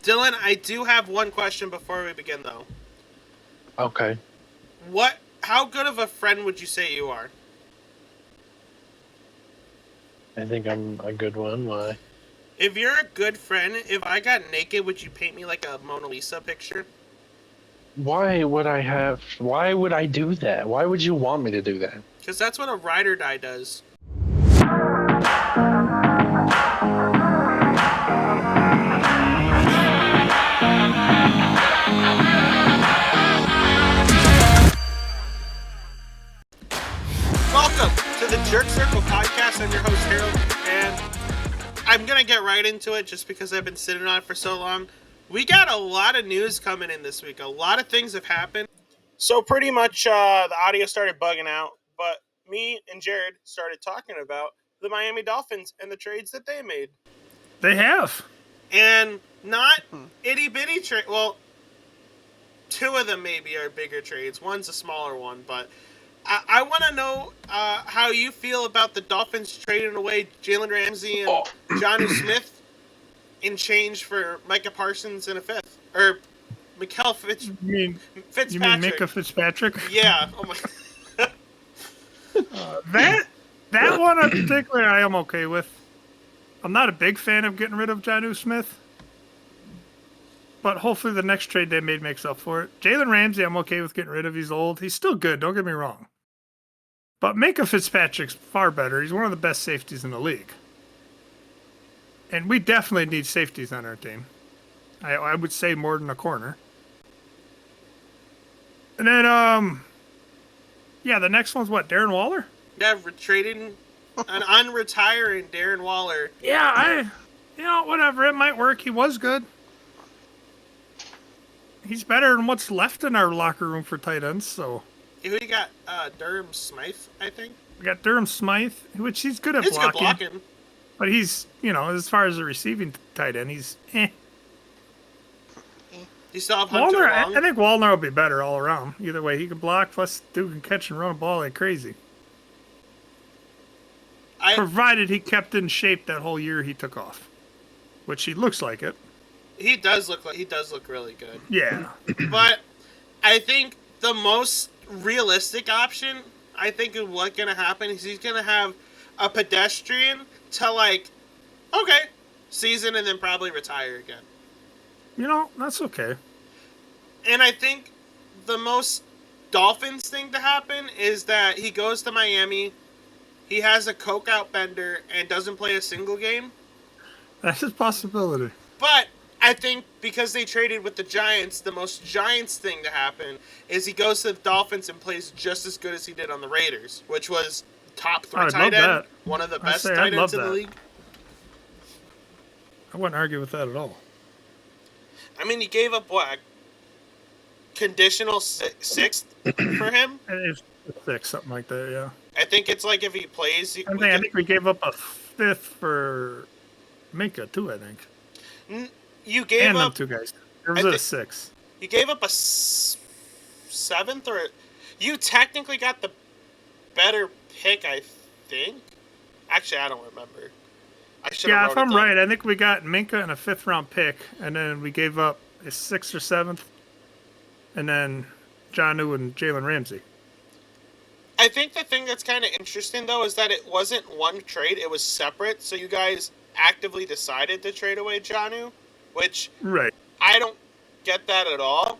Dylan, I do have one question before we begin, though. Okay. How good of a friend would you say you are? I think I'm a good one. Why? If you're a good friend, if I got naked, would you paint me like a Mona Lisa picture? Why would I do that? Why would you want me to do that? Because that's what a ride or die does. Welcome to the Jerk Circle podcast. I'm your host, Harold, and I'm going to get right into it just because I've been sitting on it for so long. We got a lot of news coming in this week. A lot of things have happened. So pretty much the audio started bugging out, but me and Jared started talking about the Miami Dolphins and the trades that they made. They have. And not itty-bitty trade. Well, two of them maybe are bigger trades. One's a smaller one, but I want to know how you feel about the Dolphins trading away Jalen Ramsey and Jonnu Smith in change for Micah Parsons in a fifth. Or Mikael Fitzpatrick. You mean Micah Fitzpatrick? Yeah. Oh my. That one in particular I am okay with. I'm not a big fan of getting rid of Jonnu Smith. But hopefully the next trade they made makes up for it. Jalen Ramsey I'm okay with getting rid of. He's old. He's still good, don't get me wrong. But Micah Fitzpatrick's far better. He's one of the best safeties in the league. And we definitely need safeties on our team. I would say more than a corner. And then, the next one's what, Darren Waller? Yeah, trading an unretiring Darren Waller. Yeah, whatever. It might work. He was good. He's better than what's left in our locker room for tight ends, so. Who you got? Durham Smythe, I think. We got Durham Smythe, which he's good at He's blocking. good blocking. But he's, as far as the receiving tight end, he's You still have Hunter Wallner, Long? I think Wallner will be better all around. Either way, he can block, plus dude can catch and run a ball like crazy. Provided he kept in shape that whole year he took off. Which he looks like it. He does look really good. Yeah. But I think the most realistic option, I think of what's going to happen is he's going to have a pedestrian to season and then probably retire again. That's okay. And I think the most Dolphins thing to happen is that he goes to Miami, he has a coke out bender, and doesn't play a single game. That's a possibility. But I think because they traded with the Giants, the most Giants thing to happen is he goes to the Dolphins and plays just as good as he did on the Raiders, which was top 3 tight end, one of the best tight ends in the league. I wouldn't argue with that at all. I mean, he gave up what? Conditional sixth for him? It's 6, something like that, yeah. I think it's like if he plays... I think we gave up a 5th for Minka, too, I think. You gave up... them 2 guys. There was a 6. You gave up a 7th, or... You technically got the better pick, I think. Actually, I don't remember. If I'm right, I think we got Minka and a 5th round pick, and then we gave up a 6th or 7th, and then Jonnu and Jalen Ramsey. I think the thing that's kind of interesting, though, is that it wasn't one trade, it was separate, so you guys actively decided to trade away Jonnu, which right. I don't get that at all.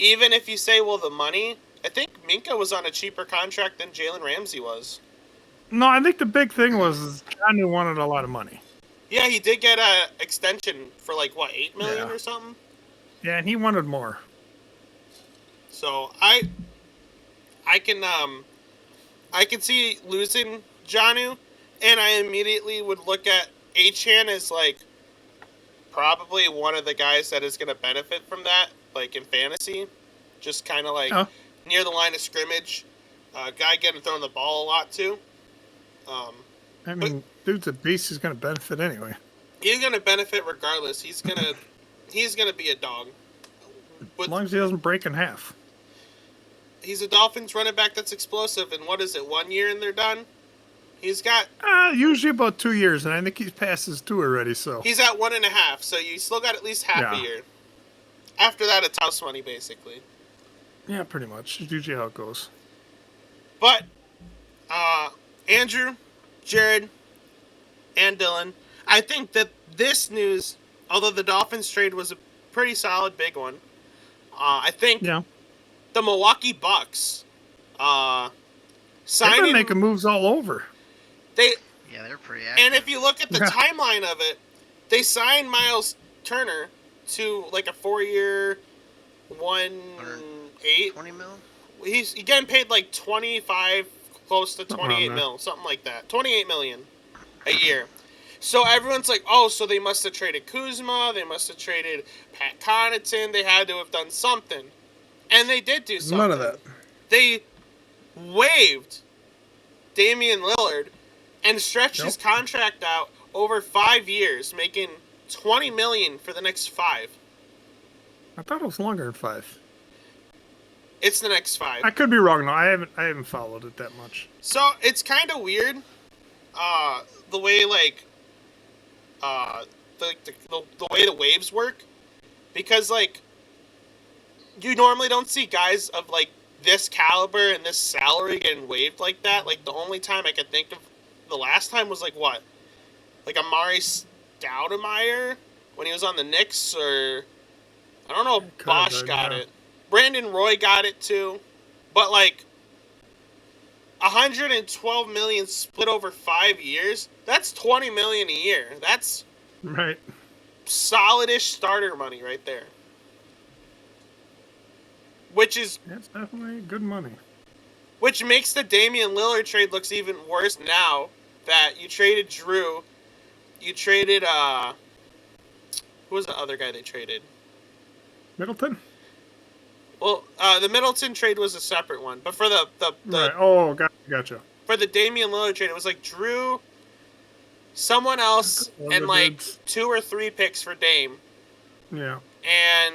Even if you say, well, the money, I think Minka was on a cheaper contract than Jalen Ramsey was. No, I think the big thing was Jonnu wanted a lot of money. Yeah, he did get an extension for $8 million or something? Yeah, and he wanted more. So I can see losing Jonnu, and I immediately would look at Achane as probably one of the guys that is going to benefit from that, in fantasy. Just kind of near the line of scrimmage. Guy getting thrown the ball a lot too. Dude's a beast. He's going to benefit anyway. He's going to benefit regardless. He's gonna be a dog. As long as he doesn't break in half. He's a Dolphins running back that's explosive, and what is it, 1 year and they're done? He's got. Usually about 2 years, and I think he's past his 2 already. So He's at 1.5, so you still got at least half a year. After that, it's house money, basically. Yeah, pretty much. It's usually how it goes. But, Andrew, Jared, and Dylan, I think that this news, although the Dolphins trade was a pretty solid big one, I think the Milwaukee Bucks they've signing... been making moves all over. Yeah, they're pretty active. And if you look at the timeline of it, they signed Miles Turner to like a 4-year, 1.8. 20 mil? He's getting paid like 25, close to 28 mil, something like that. 28 million a year. So everyone's like, oh, so they must have traded Kuzma, they must have traded Pat Connaughton, they had to have done something. And they did do something. None of that. They waived Damian Lillard and stretched his contract out over 5 years, making $20 million for the next 5. I thought it was longer than 5. It's the next 5. I could be wrong though. I haven't followed it that much. So it's kind of weird, the way the way the waves work, because like you normally don't see guys of like this caliber and this salary getting waived like that. Like the only time I could think of, the last time was like what, like Amari Stoudemire when he was on the Knicks, or I don't know if Bosch got it. Brandon Roy got it too, but like 112 million split over 5 years. That's 20 million a year. That's right. Solidish starter money right there. Which is that's definitely good money. Which makes the Damian Lillard trade looks even worse now that you traded Drew. You traded who was the other guy they traded? Middleton? Well, the Middleton trade was a separate one, but for the right. Oh, gotcha. For the Damian Lillard trade, it was like Drew, someone else, and like dudes. 2 or 3 picks for Dame. Yeah. And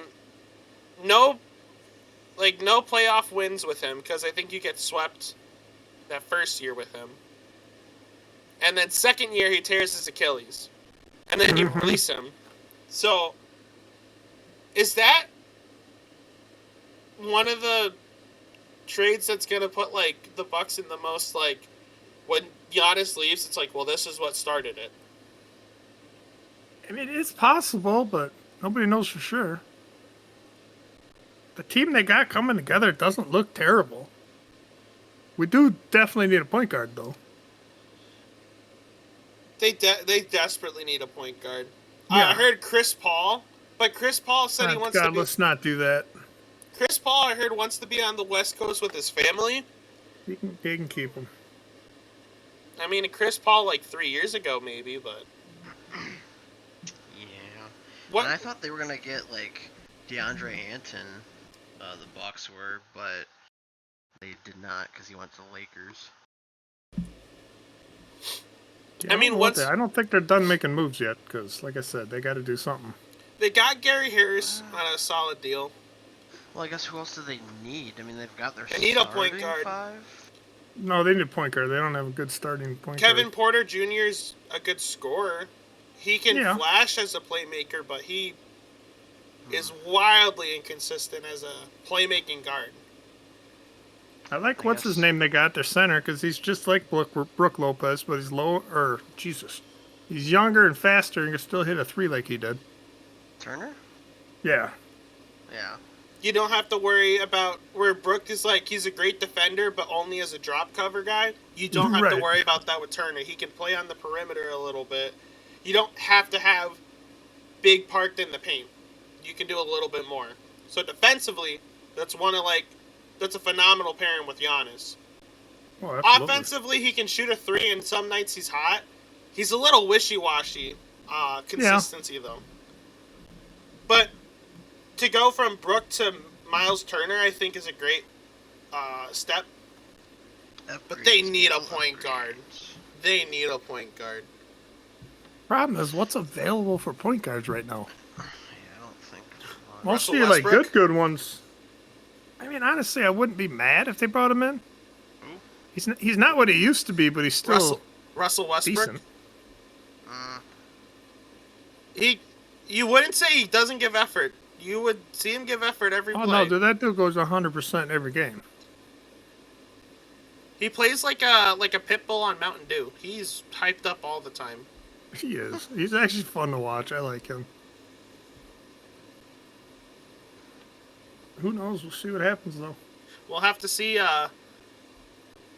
no playoff wins with him, because I think you get swept that first year with him. And then second year he tears his Achilles, and then you release him. So, is that one of the trades that's gonna put like the Bucks in the most, like, when Giannis leaves, it's like, well, this is what started it? I mean, it's possible, but nobody knows for sure. The team they got coming together doesn't look terrible. We do definitely need a point guard, though. They desperately need a point guard. Yeah. I heard Chris Paul, but Chris Paul said he wants to be... let's not do that. Chris Paul, I heard, wants to be on the West Coast with his family. They can keep him. I mean, Chris Paul, like, 3 years ago, maybe, but... Yeah. What? And I thought they were going to get, like, DeAndre Ayton, the Bucks were, but they did not, because he went to the Lakers. Yeah, I mean, I don't think they're done making moves yet, because, like I said, they got to do something. They got Gary Harris on a solid deal. Well, I guess who else do they need? I mean, they've got their They need a point guard. 5? No, they need a point guard. They don't have a good starting point guard. Kevin Porter Jr.'s a good scorer. He can flash as a playmaker, but he is wildly inconsistent as a playmaking guard. I like what's his name they got, their center, because he's just like Brook Lopez, but he's he's younger and faster and can still hit a 3 like he did. Turner? Yeah. Yeah. You don't have to worry about where Brook is like, he's a great defender, but only as a drop cover guy. You don't have to worry about that with Turner. He can play on the perimeter a little bit. You don't have to have big parked in the paint. You can do a little bit more. So defensively, that's a phenomenal pairing with Giannis. Oh, offensively, he can shoot a 3, and some nights he's hot. He's a little wishy-washy consistency, though. But to go from Brook to Miles Turner, I think, is a great step. But they need a point guard. They need a point guard. Problem is, what's available for point guards right now? Yeah, I don't think. Most of you, like, good ones. I mean, honestly, I wouldn't be mad if they brought him in. He's not what he used to be, but he's still Russell Westbrook. Decent. You wouldn't say he doesn't give effort. You would see him give effort every Oh play. no, dude, that dude goes 100% every game. He plays like a pit bull on Mountain Dew. He's hyped up all the time. He is. He's actually fun to watch. I like him. Who knows? We'll see what happens though. We'll have to see.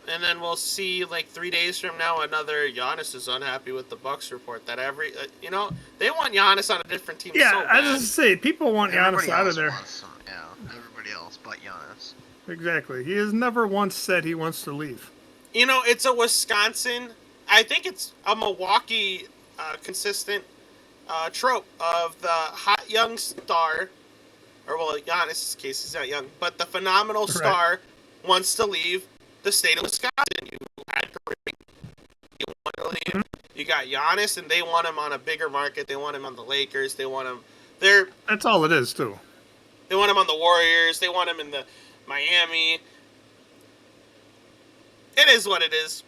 And then we'll see like 3 days from now another Giannis is unhappy with the Bucks report that they want Giannis on a different team. Yeah, so I bad. just say people want Everybody Giannis out of else there. wants him, yeah, everybody else but Giannis. Exactly. He has never once said he wants to leave. It's a Wisconsin. I think it's a Milwaukee consistent trope of the hot young star, or well, Giannis' case he's not young, but the phenomenal star wants to leave the state of Wisconsin. You had Kareem, you want to leave. You got Giannis, and they want him on a bigger market. They want him on the Lakers. They want him. That's all it is too. They want him on the Warriors. They want him in the Miami. It is what it is.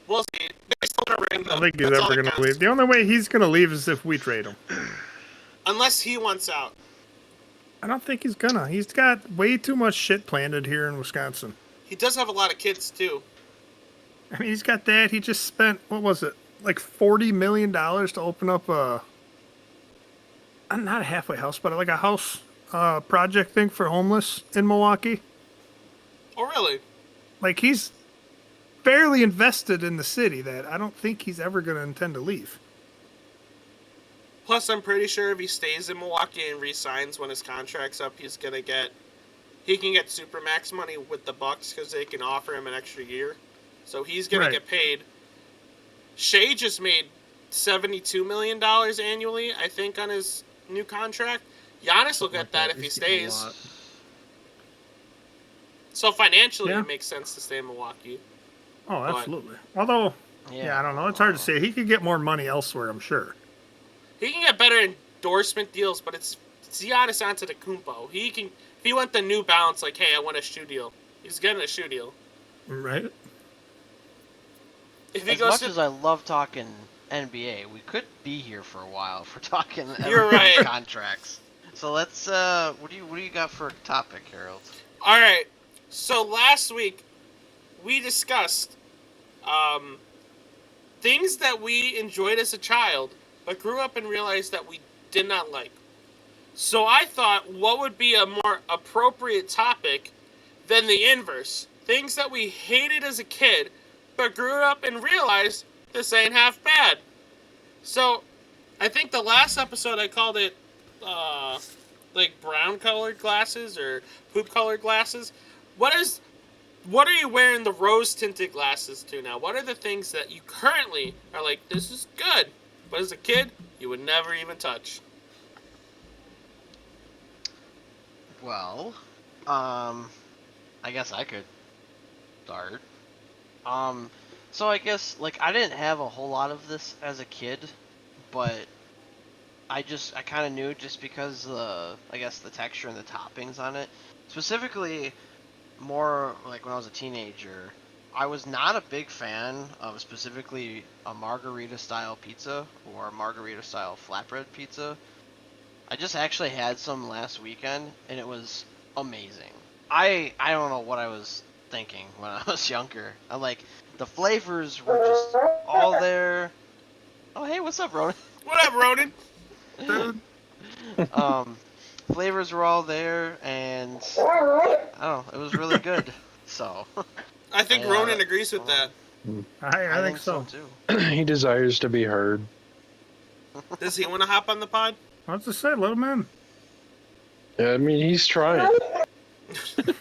We'll see. They still got a ring, though. I don't think he's That's all ever that going to counts. leave. The only way he's going to leave is if we trade him. Unless he wants out. I don't think he's gonna. He's got way too much shit planted here in Wisconsin. He does have a lot of kids, too. I mean, he's got that. He just spent, what was it, like $40 million to open up not a halfway house, but like a house project thing for homeless in Milwaukee. Oh, really? Like, he's fairly invested in the city that I don't think he's ever going to intend to leave. Plus, I'm pretty sure if he stays in Milwaukee and re-signs when his contract's up, he can get Supermax money with the Bucks because they can offer him an extra year. So he's gonna get paid. Shea just made $72 million annually, I think, on his new contract. Giannis will get that if he stays. So financially, it makes sense to stay in Milwaukee. Oh, absolutely. Although, I don't know. It's hard to say. He could get more money elsewhere, I'm sure. He can get better endorsement deals, but it's Giannis Antetokounmpo. If he went the New Balance, like, hey, I want a shoe deal. He's getting a shoe deal. Right. If he As goes much to, as I love talking NBA, we could be here for a while if we're talking You're right. contracts. So let's what do you got for a topic, Harold? all right. So last week we discussed things that we enjoyed as a child, but grew up and realized that we did not like. So I thought, what would be a more appropriate topic than the inverse? Things that we hated as a kid, but grew up and realized this ain't half bad. So, I think the last episode I called it, like brown-colored glasses or poop-colored glasses. What are you wearing the rose-tinted glasses to now? What are the things that you currently are like, this is good, but as a kid, you would never even touch? Well, I guess I could start. So I guess, like, I didn't have a whole lot of this as a kid, but I kind of knew just because I guess the texture and the toppings on it. Specifically, more like when I was a teenager, I was not a big fan of specifically a margarita-style pizza or a margarita-style flatbread pizza. I just actually had some last weekend, and it was amazing. I don't know what I was thinking when I was younger. The flavors were just all there. Oh, hey, what's up, Ronan? What up, Ronan? Flavors were all there, and I don't know, it was really good. So I think Ronan agrees with that. I think so. too. He desires to be heard. Does he want to hop on the pod? What's to say, little man? Yeah, I mean, he's trying.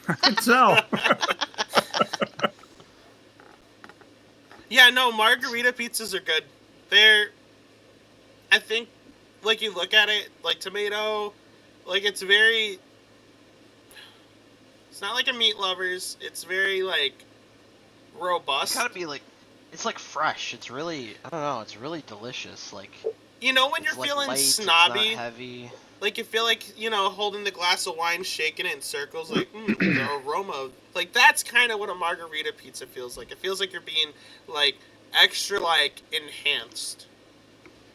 I can tell. Yeah, no, margarita pizzas are good. I think, like, you look at it, like, tomato, like, it's not like a meat lovers, it's very, like, robust. It's gotta be it's like fresh. It's really, I don't know, it's really delicious. Like, you know when you're it's, like, feeling light, snobby? it's not heavy. Like, you feel like, holding the glass of wine, shaking it in circles, like, the aroma. Like, that's kind of what a margarita pizza feels like. It feels like you're being, like, extra like enhanced.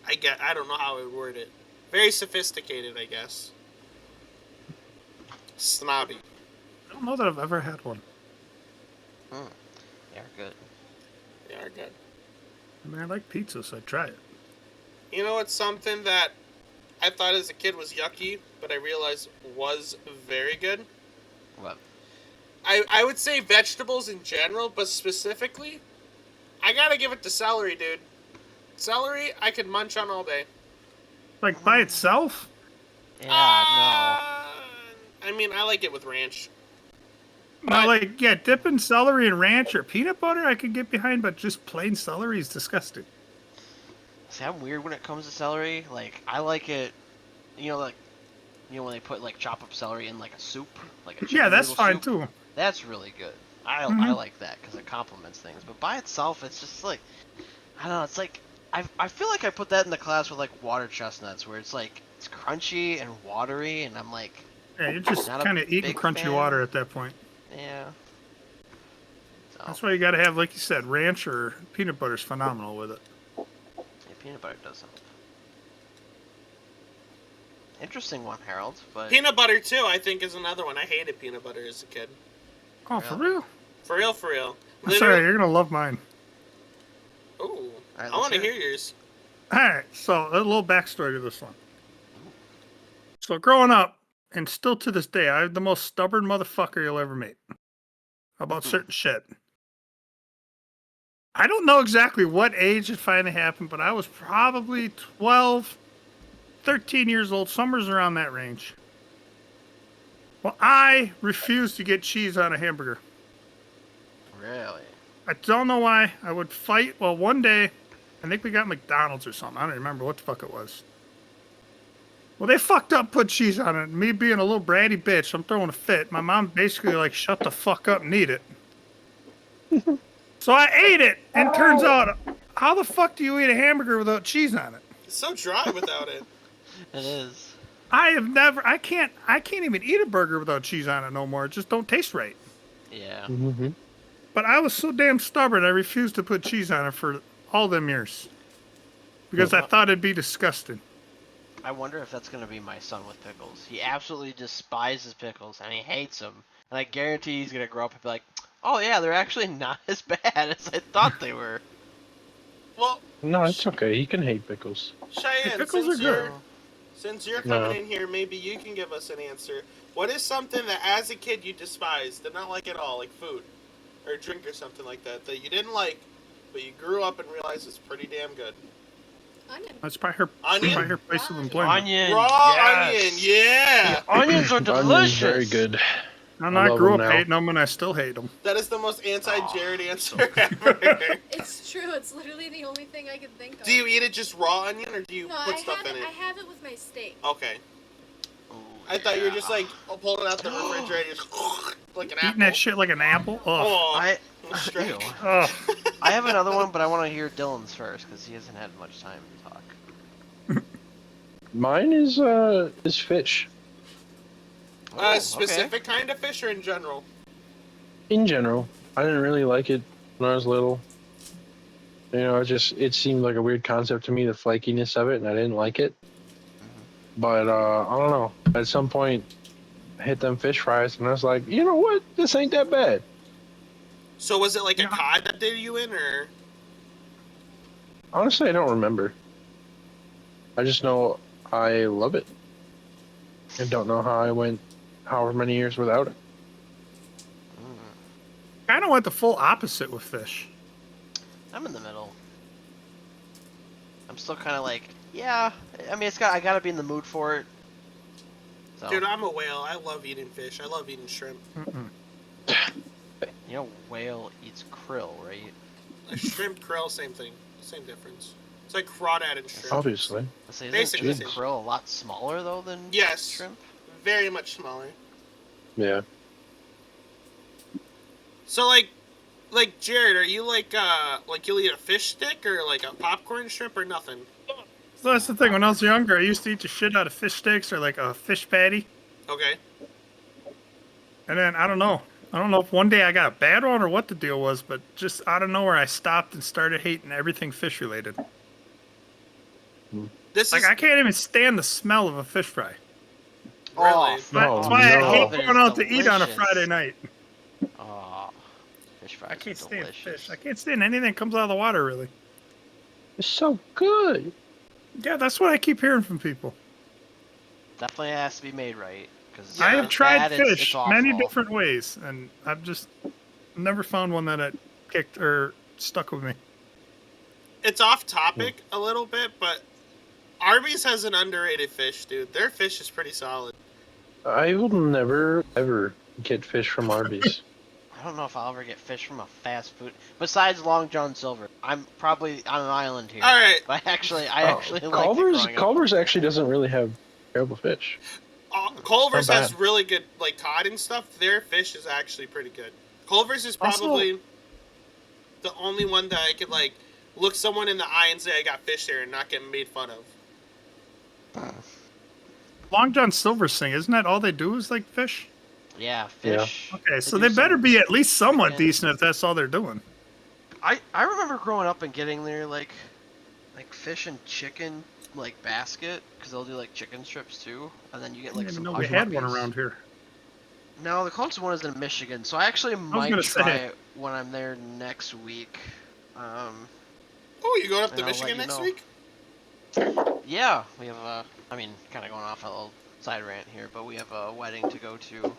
I don't know how I would word it. Very sophisticated, I guess. Snobby. I don't know that I've ever had one. They're good. They are good. I mean, I like pizza, so I'd try it. You know, it's something that I thought as a kid was yucky, but I realized was very good. What? I would say vegetables in general, but specifically, I gotta give it to celery, dude. Celery, I could munch on all day. Like, by itself? Yeah, I mean, I like it with ranch. No, like, yeah, dipping celery in ranch or peanut butter I could get behind, but just plain celery is disgusting. no. See, I'm weird when it comes to celery. Like, I like it, like, when they put, like, chop up celery in, like, a soup. Like a Yeah, that's noodle fine, soup. too. That's really good. I like that because it complements things. But by itself, it's just like, I don't know. It's like I feel like I put that in the class with like water chestnuts, where it's like it's crunchy and watery, and I'm like, Yeah, you're just not a kind of eating big crunchy fan. water at that point. yeah. So, That's why you gotta have, like you said, ranch or peanut butter's phenomenal with it. yeah, peanut butter does help. Interesting one, Harold. But Peanut butter, too, I think, is another one. I hated peanut butter as a kid. Oh, for real? For real, for real. I'm sorry, you're gonna love mine. Ooh, right, I want to hear hear yours. Alright, so a little backstory to this one. So growing up, and still to this day, I'm the most stubborn motherfucker you'll ever meet. About certain shit. I don't know exactly what age it finally happened, but I was probably 12, 13 years old, somewhere's around that range. Well, I refused to get cheese on a hamburger. Really? I don't know why. I would fight. Well, one day, I think we got McDonald's or something. I don't remember what the fuck it was. Well, they fucked up, put cheese on it. Me being a little bratty bitch, I'm throwing a fit. My mom basically like, shut the fuck up and eat it. So I ate it, and turns out, how the fuck do you eat a hamburger without cheese on it? It's so dry without it. It is. I can't even eat a burger without cheese on it no more. It just don't taste right. Yeah. Mm-hmm. But I was so damn stubborn, I refused to put cheese on it for all them years. Because I thought it'd be disgusting. I wonder if that's gonna be my son with pickles. He absolutely despises pickles and he hates them. And I guarantee he's gonna grow up and be like, "Oh yeah, they're actually not as bad as I thought they were." Well, No, it's okay. He can hate pickles. Cheyenne, Pickles are good. Since you're No. coming in here, maybe you can give us an answer. What is something that as a kid you despised, did not like at all, like food or drink or something like that, that you didn't like, but you grew up and realized it's pretty damn good? Onion. That's probably her, Onion? probably her place of employment. Onion. Raw yes. onion, yeah! Onions are Onions delicious. very good. And I I love grew them up now. hating them, and I still hate them. That is the most anti-Jared Oh, answer ever. It's true. It's literally the only thing I can think of. Do you eat it just raw onion, or do you No, put I stuff have in it. it? I have it with my steak. Okay. Ooh, I thought you were just yeah. like pulling it out the refrigerator, just like an apple. Eating that shit like an apple? Ugh. Oh, I. strike. Ew. Ugh. I have another one, but I want to hear Dylan's first because he hasn't had much time to talk. Mine is fish. Oh, Specific kind of fish or in general? In general, I didn't really like it when I was little. You know, it seemed like a weird concept to me, the flakiness of it, and I didn't like it. But I don't know. At some point, I hit them fish fries, and I was like, you know what? This ain't that bad. So was it like a Yeah. cod that did you in, or? Honestly, I don't remember. I just know I love it. I don't know how I went however many years without it. Kind of went the full opposite with fish. I'm in the middle. I'm still kind of like, yeah. I mean, I gotta be in the mood for it. So, Dude, I'm a whale. I love eating fish. I love eating shrimp. you know, whale eats krill, right? A shrimp, krill, same thing. Same difference. It's like crawdad and shrimp. Obviously. I say, Basically isn't the same. krill a lot smaller though than Yes. shrimp? Very much smaller. Yeah. So like Jared, are you like you'll eat a fish stick or like a popcorn shrimp or nothing? So that's the thing. When I was younger, I used to eat the shit out of fish sticks or like a fish patty. Okay. And then, I don't know. I don't know if one day I got a bad one or what the deal was, but just out of nowhere I stopped and started hating everything fish related. This Like is I can't even stand the smell of a fish fry. really. That's Oh, why I hate no. going out to eat on a Friday night. Oh, fish fries I can't are stand delicious. fish. I can't stand anything that comes out of the water, really. It's so good. Yeah, that's what I keep hearing from people. Definitely has to be made right. Because I have tried bad, it's fish awful. many different ways, and I've just never found one that it kicked or stuck with me. It's off topic a little bit, but Arby's has an underrated fish, dude. Their fish is pretty solid. I will never, ever get fish from Arby's. I don't know if I'll ever get fish from a fast food. Besides Long John Silver, I'm probably on an island here. All right, But I actually liked it Culver's growing up. Culver's actually doesn't really have terrible fish. Culver's Not has bad. really good like cod and stuff. Their fish is actually pretty good. Culver's is Also- probably the only one that I could like look someone in the eye and say I got fish there and not get made fun of. Long John Silver's thing, isn't that all they do is like fish? Yeah, fish. Okay, so do they better some be at least somewhat chicken. decent if that's all they're doing. I remember growing up and getting their like fish and chicken like basket because they'll do like chicken strips too, and then you get I like didn't some. even know we hush had one puppies. around here. No, the closest one is in Michigan, so I actually might gonna try say. it when I'm there next week. Oh, you going up to And I'll Michigan let you next know. week? Yeah, we have I mean, kind of going off a little side rant here, but we have a wedding to go to,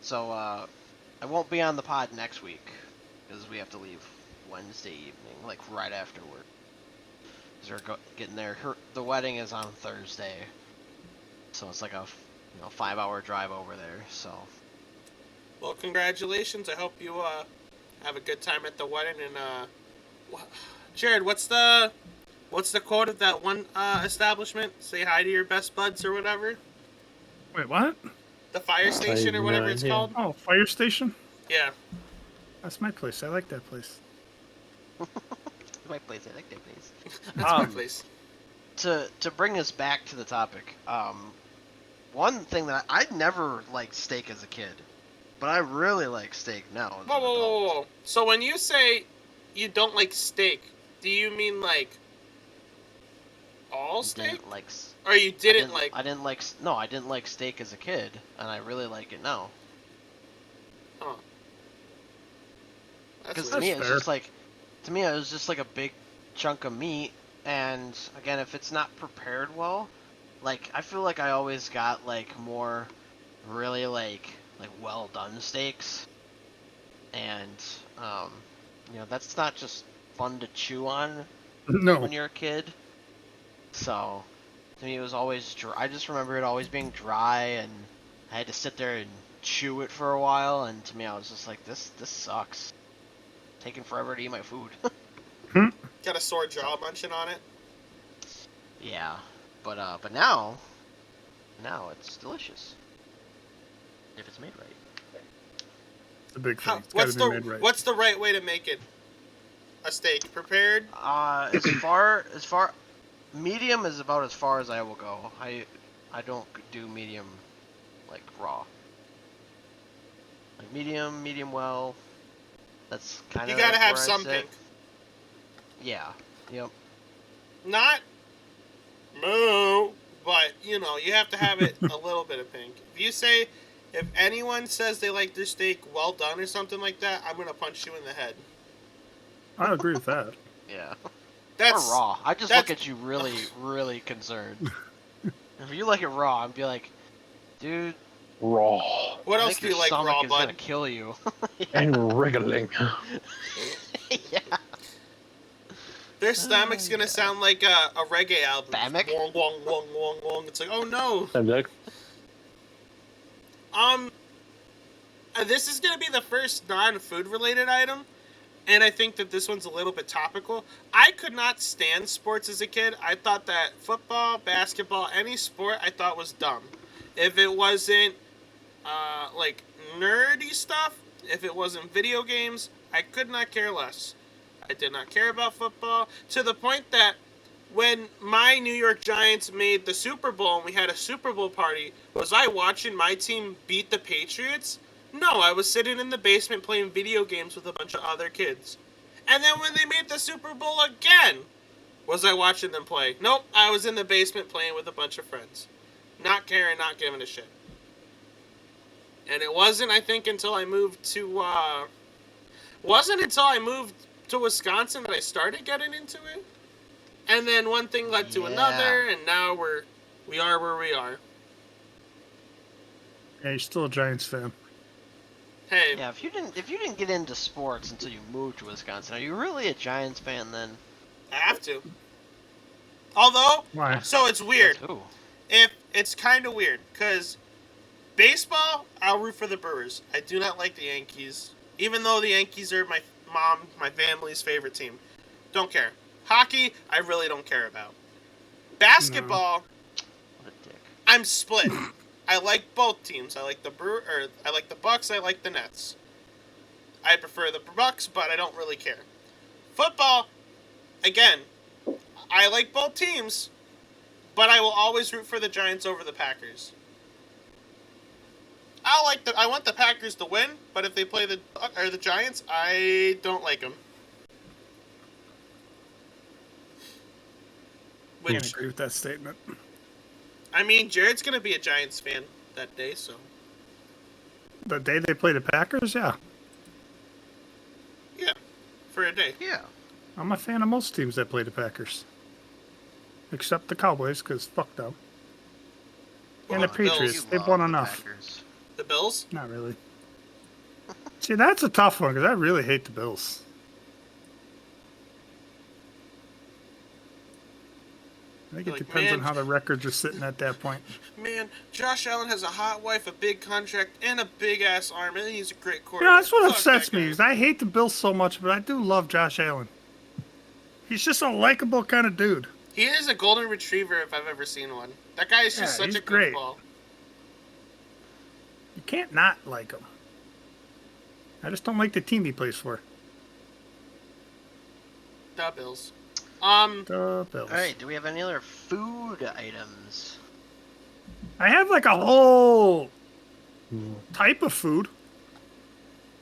so I won't be on the pod next week because we have to leave Wednesday evening, like right after work. Because we're getting there. The wedding is on Thursday, so it's like a 5-hour drive over there. So Well, congratulations. I hope you have a good time at the wedding. And Jared, what's the quote of that one establishment? Say hi to your best buds or whatever. Wait, what? The fire station or have whatever no it's idea. called. Oh, fire station? Yeah. That's my place. I like that place. my place, I like that place. That's my place. To bring us back to the topic, one thing that I never liked steak as a kid, but I really like steak now. As an adult. Whoa. So when you say you don't like steak, do you mean like all steak? Didn't like. Or you didn't like? I didn't like. No, I didn't like steak as a kid, and I really like it now. Huh. Because That's to me, weird. it was fair. just like, it was just like a big chunk of meat, and again, if it's not prepared well, like I feel like I always got like more, really like well done steaks, and that's not just fun to chew on No. when you're a kid. So, to me, it was always dry. I just remember it always being dry, and I had to sit there and chew it for a while. And to me, I was just like, this sucks. Taking forever to eat my food. Got a sore jaw munching on it. Yeah, but now it's delicious if it's made right. It's a big thing. How, It's gotta be made right. what's the right way to make it? A steak prepared? As far medium is about as far as I will go. I don't do medium like raw. Like medium well. That's kind of. You gotta have where I some sit. pink. Yeah. Yep. Not moo, but you have to have it a little bit of pink. If anyone says they like their steak well done or something like that, I'm gonna punch you in the head. I agree with that. Yeah. That's or raw. I just look at you really, really concerned. If you like it raw, I'd be like, dude. Raw What I else think do your you like stomach raw, is bud? gonna kill you. and wriggling. Yeah. Their stomach's gonna sound like a reggae album. Stomach? Wong, wong, wong, wong, wong. It's like, oh no. I'm like, This is gonna be the first non-food related item, and I think that this one's a little bit topical. I could not stand sports as a kid. I thought that football, basketball, any sport, I thought was dumb. If it wasn't like nerdy stuff, if it wasn't video games, I could not care less. I did not care about football to the point that when my New York Giants made the Super Bowl and we had a Super Bowl party, was I watching my team beat the Patriots? No, I was sitting in the basement playing video games with a bunch of other kids. And then when they made the Super Bowl again, was I watching them play? Nope, I was in the basement playing with a bunch of friends. Not caring, not giving a shit. And it wasn't, I think, until I moved to, Wisconsin that I started getting into it. And then one thing led to another, and now we are where we are. Yeah, you're still a Giants fan. Hey. Yeah, if you didn't get into sports until you moved to Wisconsin, are you really a Giants fan then? I have to. Although, Why? so it's weird. Who? If it's kind of weird, because baseball, I'll root for the Brewers. I do not like the Yankees, even though the Yankees are my family's favorite team. Don't care. Hockey, I really don't care about. Basketball, What a dick. I'm split. I like both teams. I like the Bucks. I like the Nets. I prefer the Bucks, but I don't really care. Football, again, I like both teams, but I will always root for the Giants over the Packers. I want the Packers to win, but if they play the Giants, I don't like them. I can't agree with that statement. I mean, Jared's gonna be a Giants fan that day, so. The day they play the Packers, yeah. Yeah, for a day. Yeah. I'm a fan of most teams that play the Packers. Except the Cowboys, because fuck them. Well, And the Bills. Patriots, You they've love won the enough. Packers. The Bills? Not really. See, that's a tough one, because I really hate the Bills. I think it Like, depends on man. how the records are sitting at that point. Man, Josh Allen has a hot wife, a big contract, and a big-ass arm, and he's a great You quarterback. know, that's what Fuck upsets that me, guy. because I hate the Bills so much, but I do love Josh Allen. He's just a likable kind of dude. He is a golden retriever if I've ever seen one. That guy is just Yeah, such he's a great. goofball. You can't not like him. I just don't like the team he plays for. The Bills. The Bills. Alright, do we have any other food items? I have like a whole type of food.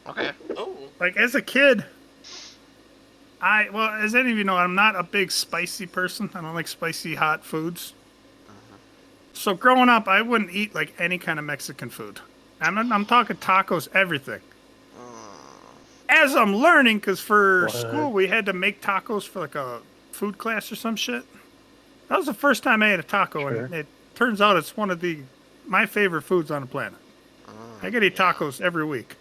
Okay. Oh. Like as a kid, as any of you know, I'm not a big spicy person. I don't like spicy hot foods. So growing up, I wouldn't eat like any kind of Mexican food. I'm talking tacos, everything. As I'm learning, because for school we had to make tacos for like a food class or some shit. That was the first time I ate a taco, and it turns out it's one of my favorite foods on the planet. I could eat tacos every week.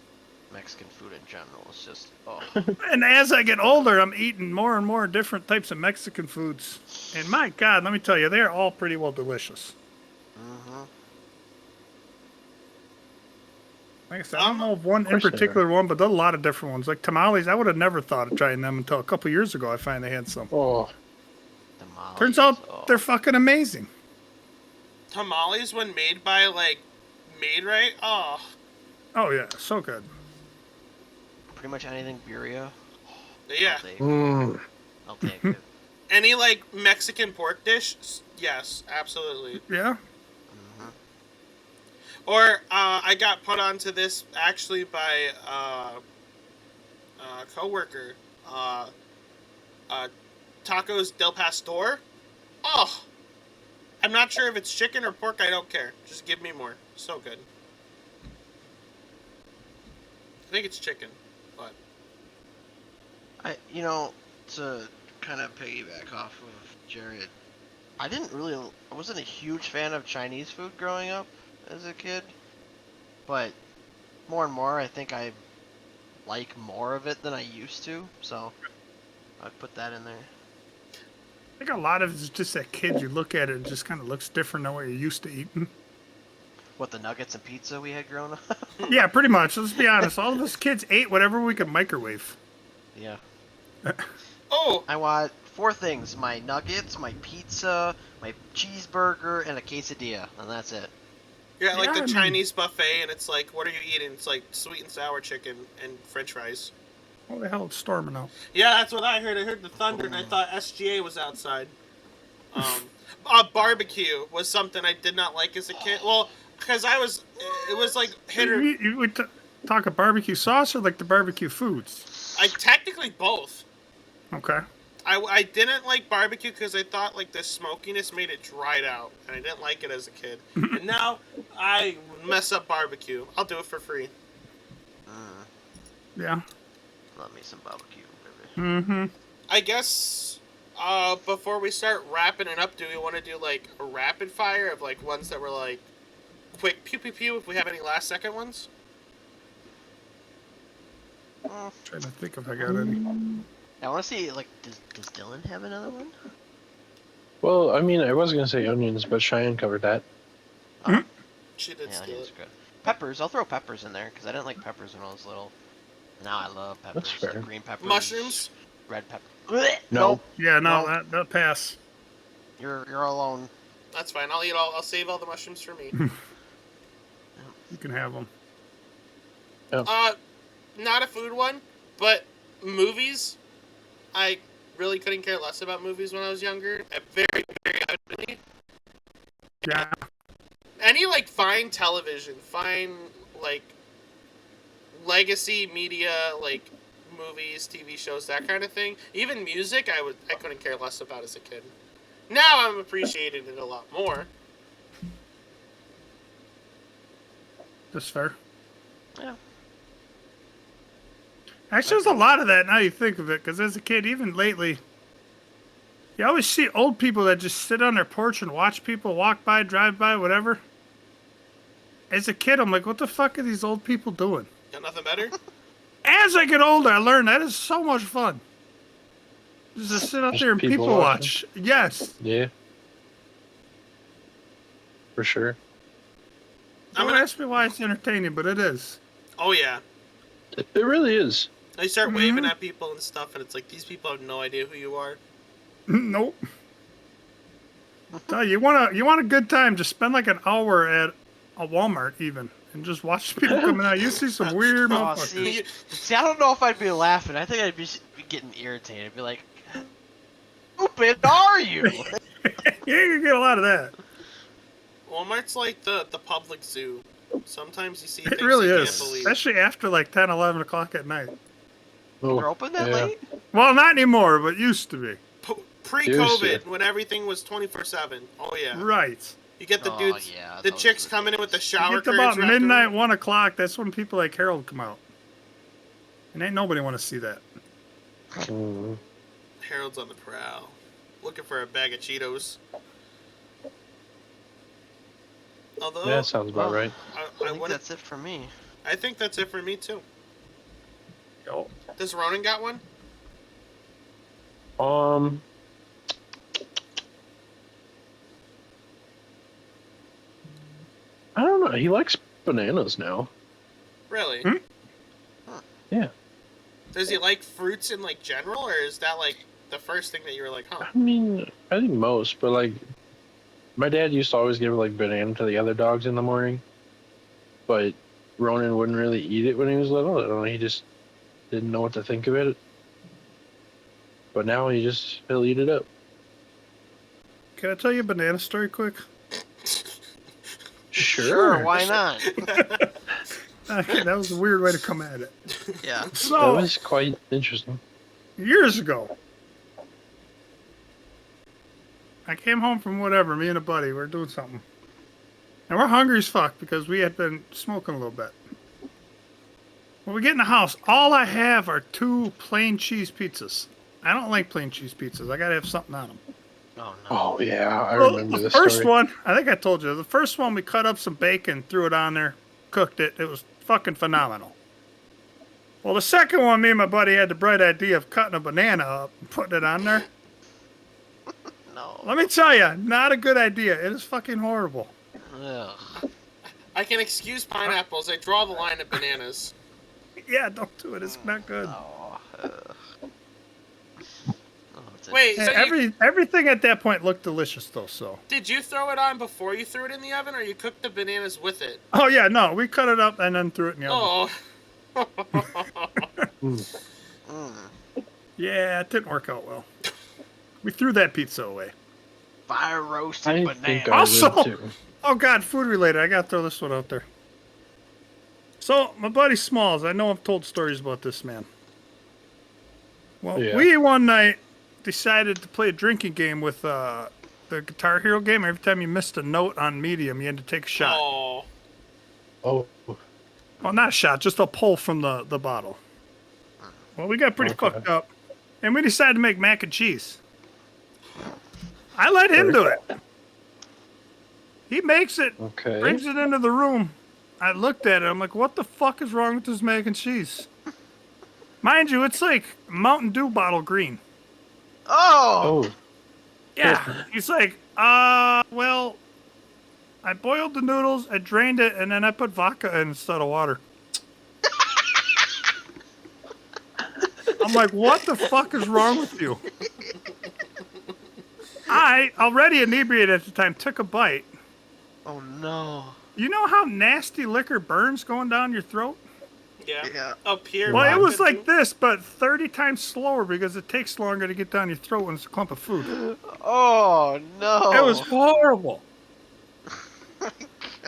Mexican food in general is just, oh. And as I get older, I'm eating more and more different types of Mexican foods. And my God, let me tell you, they're all pretty well delicious. Like I said, I don't know of one in particular one, but there's a lot of different ones. Like tamales, I would have never thought of trying them until a couple years ago. I finally had some. Oh, Tamales, Turns out oh. they're fucking amazing. Tamales, when made by, made right? Oh. Oh yeah, so good. Pretty much anything birria. Yeah. I'll take it. Any, Mexican pork dish? Yes, absolutely. Yeah. Or, I got put onto this, actually, by, a coworker. Tacos Del Pastor. Oh! I'm not sure if it's chicken or pork, I don't care. Just give me more. So good. I think it's chicken, but... To kind of piggyback off of Jared, I wasn't a huge fan of Chinese food growing up as a kid, but more and more I think I like more of it than I used to, so I'd put that in there. I think a lot of it's just that kid, you look at it and it just kind of looks different than what you're used to eating. What, the nuggets and pizza we had growing up? Yeah, pretty much. Let's be honest. All of us kids ate whatever we could microwave. Yeah. Oh! I want 4 things: my nuggets, my pizza, my cheeseburger, and a quesadilla, and that's it. You're at, Yeah, I the mean- Chinese buffet, and it's like, what are you eating? It's like sweet and sour chicken and french fries. What the hell is storming out? Yeah, that's what I heard. I heard the thunder, and I thought SGA was outside. Barbecue was something I did not like as a kid. Well, because it was like hit or... talking barbecue sauce or like the barbecue foods? I technically both. Okay. I didn't like barbecue because I thought like the smokiness made it dried out, and I didn't like it as a kid. And now I mess up barbecue. I'll do it for free. Yeah. Love me some barbecue, baby. Mm-hmm. I guess before we start wrapping it up, do we want to do like a rapid fire of like ones that were like quick pew pew pew if we have any last second ones? Trying to think if I got any. I want to see, like, does Dylan have another one? Well, I mean, I was gonna say onions, but Cheyenne covered that. She did Yeah, steal onions it. are good. Peppers, I'll throw peppers in there, because I didn't like peppers when I was little. Now I love peppers. That's fair. Like green peppers. Mushrooms? Red pepper. No. Yeah, no, No. that pass. You're alone. That's fine. I'll eat all. I'll save all the mushrooms for me. You can have them. Not a food one, but movies. I really couldn't care less about movies when I was younger. Very, very avidly. Yeah. Any like fine television, fine like legacy media, like movies, TV shows, that kind of thing. Even music, I couldn't care less about as a kid. Now I'm appreciating it a lot more. That's fair. Yeah. Actually, there's a lot of that now you think of it, because as a kid, even lately, you always see old people that just sit on their porch and watch people walk by, drive by, whatever. As a kid, I'm like, what the fuck are these old people doing? Got nothing better? As I get older, I learn that is so much fun. Just to sit out Just there and people people watch. Yes. Yeah. For sure. I'm Don't gonna- ask me why it's entertaining, but it is. Oh yeah. It really is. I start waving at people and stuff, and it's like, these people have no idea who you are. Nope. Tell you, you want a good time, just spend like an hour at a Walmart even, and just watch people coming out. You see some weird Oh, motherfuckers. see, I don't know if I'd be laughing. I think I'd be getting irritated. I'd be like, stupid are you? You get a lot of that. Walmart's like the public zoo. Sometimes you see It things really you is, can't believe. especially after like 10, 11 o'clock at night. Oh, We're open that yeah. late? Well, not anymore, but used to be. Pre-COVID, when everything was 24/7. Oh yeah. Right. You get the Oh, dudes, yeah, the those chicks were coming in with the days. shower You get to curtains about wrapped midnight, around. 1 o'clock, that's when people like Harold come out. And ain't nobody want to see that. Mm. Harold's on the prowl, looking for a bag of Cheetos. Although, Yeah, that sounds about right. I I think wouldn't. that's it for me. I think that's it for me too. Yo. Does Ronan got one? I don't know. He likes bananas now. Really? Hmm? Yeah. Does he like fruits in like general, or is that like the first thing that you were like, huh? I mean, I think most, but like, my dad used to always give like banana to the other dogs in the morning, but Ronan wouldn't really eat it when he was little. I don't know. He just didn't know what to think of it. But now he'll eat it up. Can I tell you a banana story quick? Sure, why not? That was a weird way to come at it. Yeah. That So, was quite interesting. years ago, I came home from whatever, me and a buddy, we were doing something. And we're hungry as fuck because we had been smoking a little bit. When we get in the house, all I have are 2 plain cheese pizzas. I don't like plain cheese pizzas. I gotta have something on them. Oh, no. Oh yeah, I Well, remember the this first story. one, I think I told you, the first one we cut up some bacon, threw it on there, cooked it. It was fucking phenomenal. Well, the second one, me and my buddy had the bright idea of cutting a banana up and putting it on there. No. Let me tell you, not a good idea. It is fucking horrible. Ugh. I can excuse pineapples. I draw the line at bananas. Yeah, don't do it. It's not good. Oh, it's Wait, Hey, so everything at that point looked delicious, though. So. did you throw it on before you threw it in the oven, or you cooked the bananas with it? Oh yeah, no, we cut it up and then threw it in the oven. Oh. Yeah, it didn't work out well. We threw that pizza away. fire roasted I banana. think I Also- would too. Oh god, food related. I gotta throw this one out there. So, my buddy Smalls, I know I've told stories about this man. Well, Yeah. we one night decided to play a drinking game with the Guitar Hero game. Every time you missed a note on medium, you had to take a shot. Oh, Oh, Well, not a shot, just a pull from the bottle. Well, we got pretty Okay. fucked up, and we decided to make mac and cheese. I let him do it. He makes it, okay. brings it into the room. I looked at it. I'm like, what the fuck is wrong with this mac and cheese? Mind you, it's like Mountain Dew bottle green. Oh! Oh, Yeah. He's like, well, I boiled the noodles, I drained it, and then I put vodka in instead of water. I'm like, what the fuck is wrong with you? I, already inebriated at the time, took a bite. Oh no. You know how nasty liquor burns going down your throat? yeah. Yeah. Up here. Well, it vodka, was like too. this, but 30 times slower because it takes longer to get down your throat when it's a clump of food. Oh no. It was horrible.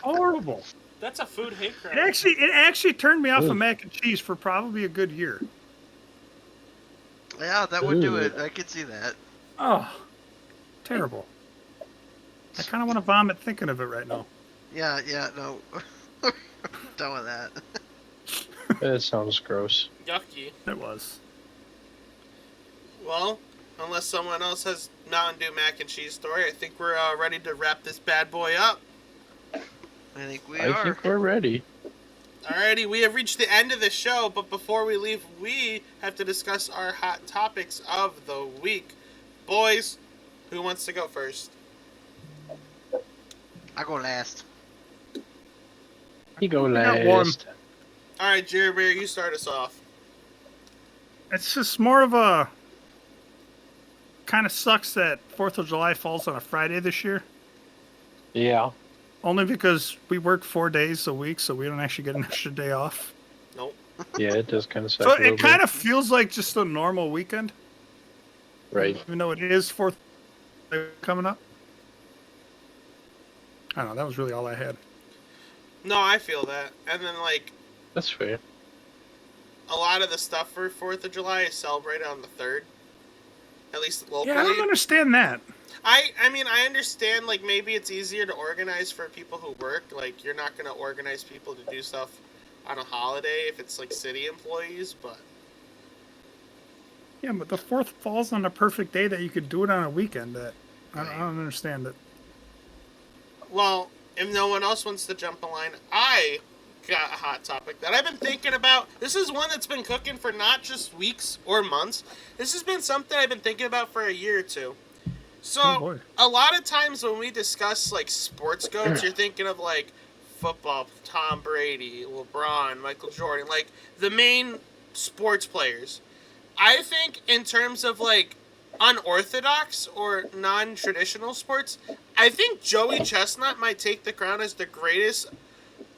Horrible. That's a food hate crime. It actually turned me off Ooh. of mac and cheese for probably a good year. Yeah, that would do Ooh. it. I could see that. Oh, terrible. I kind of want to vomit thinking of it right now. Yeah, no. Done with that. that sounds gross. Yucky. It was. Well, unless someone else has Mountain Dew mac and cheese story, I think we're ready to wrap this bad boy up. I think we I are. think we're ready. Alrighty, we have reached the end of the show, but before we leave, we have to discuss our hot topics of the week. Boys, who wants to go first? I go last. You go got one. last. Alright, Jerry Bear, you start us off. It's just more of a. Kind of sucks that 4th of July falls on a Friday this year. Yeah. Only because we work 4 days a week, so we don't actually get an extra day off. Nope. Yeah, it does kind of suck. So a little it kind bit. of feels like just a normal weekend, Right. even though it is 4th coming up. I don't know. That was really all I had. No, I feel that. And then, like, That's fair. a lot of the stuff for 4th of July is celebrated on the 3rd. At least locally. Yeah, I don't understand that. I mean, I understand, like, maybe it's easier to organize for people who work. Like, you're not going to organize people to do stuff on a holiday if it's, like, city employees, but... Yeah, but the 4th falls on a perfect day that you could do it on a weekend. That I don't understand it. Well, if no one else wants to jump a line, I got a hot topic that I've been thinking about. This is one that's been cooking for not just weeks or months. This has been something I've been thinking about for a year or two. So, Oh, boy. a lot of times when we discuss, like, sports goats, you're thinking of, like, football, Tom Brady, LeBron, Michael Jordan, like, the main sports players. I think in terms of, like, unorthodox or non-traditional sports, I think Joey Chestnut might take the crown as the greatest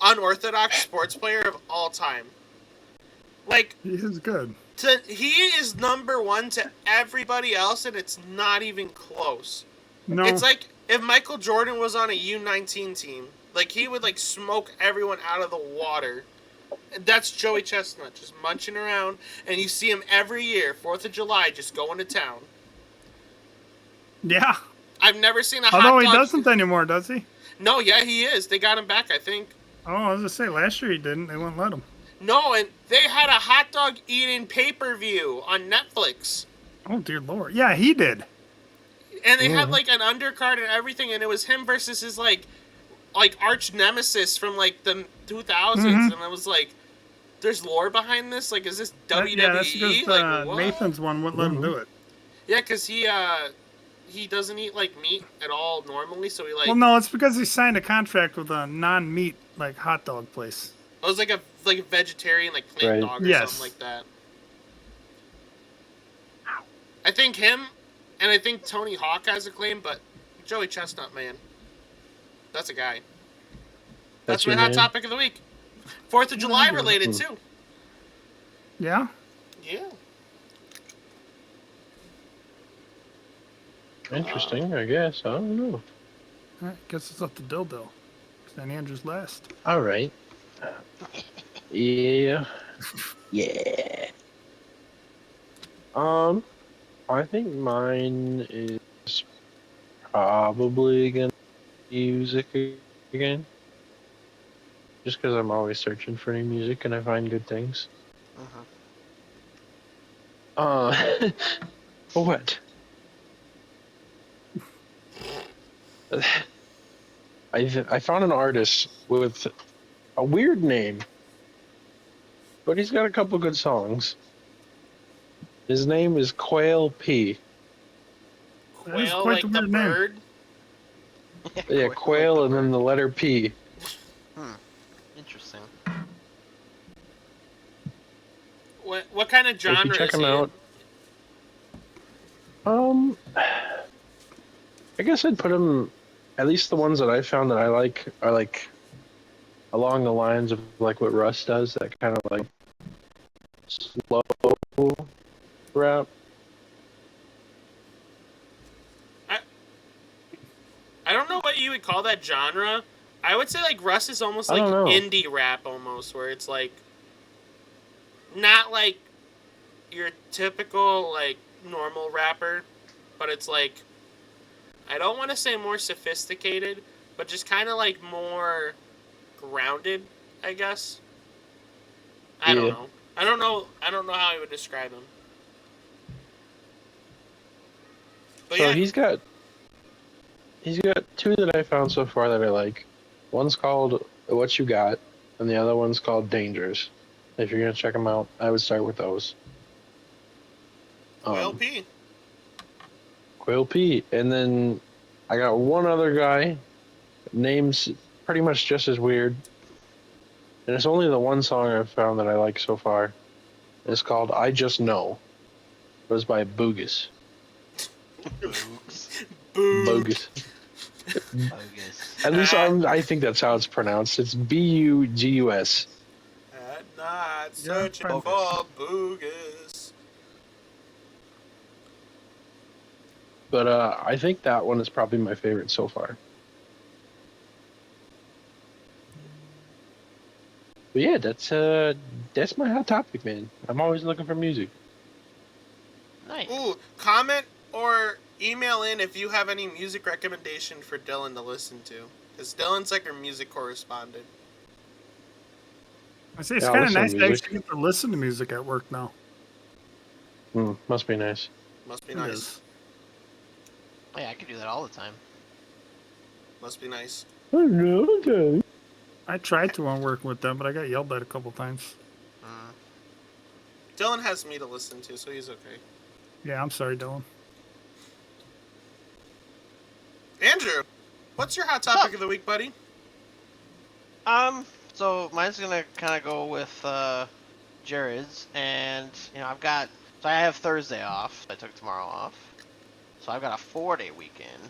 unorthodox sports player of all time. Like, He is good. he is number one to everybody else, and it's not even close. No, It's like if Michael Jordan was on a U19 team. Like, he would, like, smoke everyone out of the water. That's Joey Chestnut, just munching around, and you see him every year, 4th of July, just going to town. yeah. I've never seen a hot Although dog... he doesn't anymore, does he? No, yeah, he is. They got him back, I think. Oh, I was gonna say last year he didn't. They wouldn't let him. No, and they had a hot dog eating pay-per-view on Netflix. Oh dear lord. Yeah, he did. And they had, like, an undercard and everything, and it was him versus his, like arch nemesis from, like, the 2000s, and I was like, there's lore behind this? Like, is this WWE? Yeah, that's because Like, what? Nathan's one wouldn't let him do it. Yeah, because he doesn't eat, like, meat at all normally, so he, like... Well, no, it's because he signed a contract with a non-meat like hot dog place. It was like a vegetarian, like, plant Right. dog or Yes. something like that. I think him, and I think Tony Hawk has a claim, but Joey Chestnut, man. That's a guy. That's my your hot man? topic of the week. 4th of July related, too. Yeah. Yeah. Interesting, I guess. I don't know. All right, guess it's up to Dildo. Then Andrew's last. All right. Yeah. Yeah. I think mine is probably gonna be music again. Just because I'm always searching for new music and I find good things. Mhm. Uh, what? I found an artist with a weird name, but he's got a couple good songs. His name is Quail P. That is Quail quite the like the weird name. bird. Yeah, Like the Quail and then bird. the letter P. Hmm. Interesting. What kind of So if you genre check is him he in? out, I guess I'd put him. At least the ones that I found that I like are like along the lines of like what Russ does, that kind of like slow rap. I I don't know what you would call that genre. I would say like Russ is almost I like don't know. indie rap almost, where it's like not like your typical like normal rapper, but it's like I don't want to say more sophisticated, but just kind of like more grounded, I guess. I don't Yeah. know. I don't know. I don't know how I would describe him. But So yeah, he's got two that I found so far that I like. One's called What You Got, and the other one's called Dangerous. If you're gonna check them out, I would start with those. Quail Um, P. Quail P, and then I got one other guy. Name's pretty much just as weird, and it's only the one song I've found that I like so far. It's called I Just Know. It was by Boogus. Boogs. Boog. Bogus. Bogus. At least At, I think that's how it's pronounced. It's Bugus. at night, Yeah, searching Bogus. for boogus. But I think that one is probably my favorite so far. But yeah, that's my hot topic, man. I'm always looking for music. Nice. Ooh, comment or email in if you have any music recommendation for Dylan to listen to. Because Dylan's like our music correspondent. I say it's Yeah, I'll kind of listen to nice to music. actually get to listen to music at work now. Must be nice. Must be It nice. is. Yeah, I could do that all the time. Must be nice. Okay. I tried to on working with them, but I got yelled at a couple times. Mm. Dylan has me to listen to, so he's okay. Yeah, I'm sorry, Dylan. Andrew, what's your hot What's topic up? of the week, buddy? So mine's gonna kind of go with Jared's, and so I have Thursday off. I took tomorrow off, so I've got a 4-day weekend.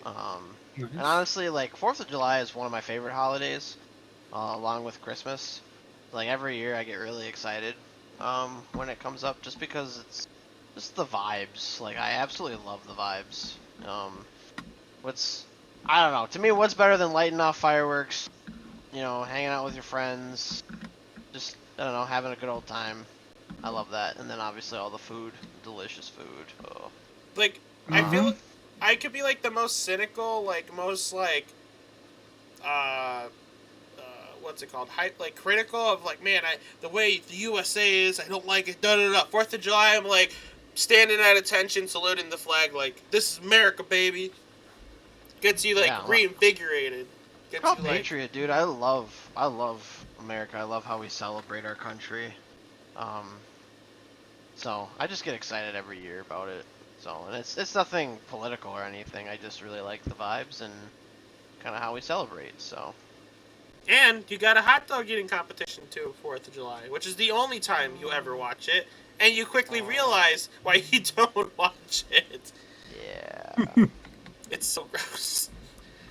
And Nice. honestly, like 4th of July is one of my favorite holidays, along with Christmas. Like every year, I get really excited when it comes up, just because it's just the vibes. Like I absolutely love the vibes. What's I don't know. To me, what's better than lighting off fireworks? Hanging out with your friends, just I don't know, having a good old time. I love that, and then obviously all the food, delicious food. Oh. Like, I Uh-huh. feel I could be like the most cynical, like most like, uh, what's it called? Hype, like critical of like, man, the way the USA is, I don't like it. Da da da. 4th of July, I'm like standing at attention, saluting the flag, like this is America, baby. Gets you like Yeah, reinvigorated. Gets proud you like, patriot, dude. I love America. I love how we celebrate our country. Um, so I just get excited every year about it. So, and it's nothing political or anything. I just really like the vibes and kind of how we celebrate. So, and you got a hot dog eating competition too, 4th of July, which is the only time you ever watch it, and you quickly realize why you don't watch it. yeah. It's so gross.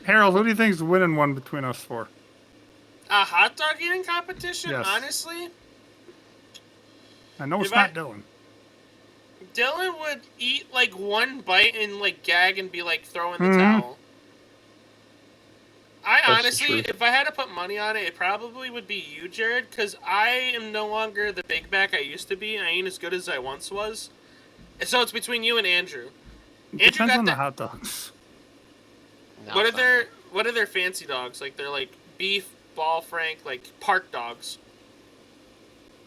Harold, who do you think is the winning one between us four? A hot dog eating competition, Yes. honestly, I know it's If not I- Dylan. Dylan would eat like one bite and like gag and be like throwing the Mhm. towel. I That's Honestly, True. if I had to put money on it, it probably would be you, Jared, because I am no longer the big back I used to be. I ain't as good as I once was. So it's between you and Andrew. It Andrew depends got on the. the hot dogs. No, What are it's not their me. What are their fancy dogs? Like they're like beef, ball frank, like park dogs.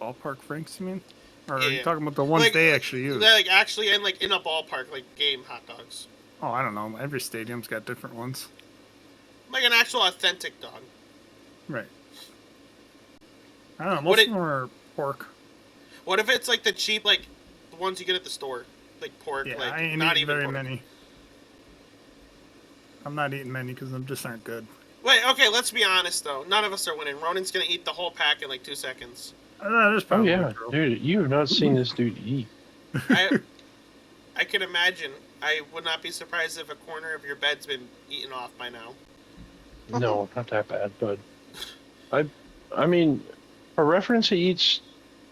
Ballpark Franks, you mean? Or are you Yeah. talking about the ones Like they actually use? they're like actually in like in a ballpark, like game hot dogs, Oh, I don't know. Every stadium's got different ones. like an actual authentic dog. Right. I don't know. Would Most it- of them are pork. What if it's like the cheap, like the ones you get at the store, like pork, Yeah, like I ain't not eating even very pork. many. I'm not eating many because them just aren't good. Wait, okay, let's be honest though. None of us are winning. Ronan's gonna eat the whole pack in like 2 seconds. That is Oh probably yeah, true. dude, you have not seen this dude eat. I can imagine. I would not be surprised if a corner of your bed's been eaten off by now. No, not that bad, but I mean, for reference, he eats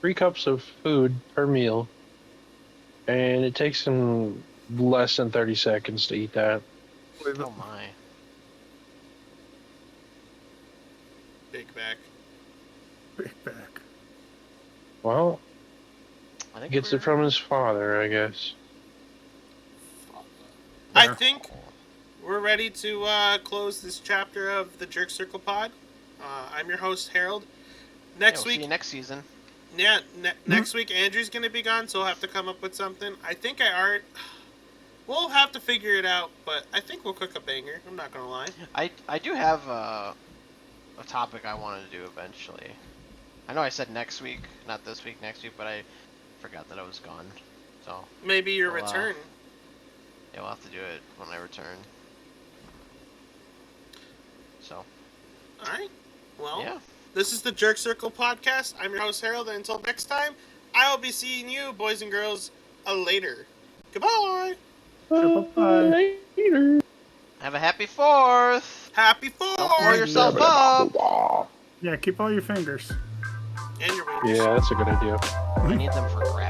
3 cups of food per meal, and it takes him less than 30 seconds to eat that. Oh my. Big back. Big back. Well, I think gets it from his father, I guess. I There. think we're ready to close this chapter of the Jerk Circle Pod. I'm your host Harold. Next See week, you next season. yeah, next week Andrew's gonna be gone, so we'll have to come up with something. I think I already. We'll have to figure it out, but I think we'll cook a banger. I'm not gonna lie. I do have a topic I wanted to do eventually. I know I said next week, not this week, next week, but I forgot that I was gone. So Maybe your Well, return. yeah, we'll have to do it when I return. So All right. Well, yeah. this is the Jerk Circle Podcast. I'm your host Harold, and until next time, I will be seeing you, boys and girls, later. Goodbye. Bye-bye. Later. Have a happy 4th. Happy Don't blow 4th! yourself up. Yeah, keep all your fingers. And your wings. Yeah, that's a good idea. I need them for grab.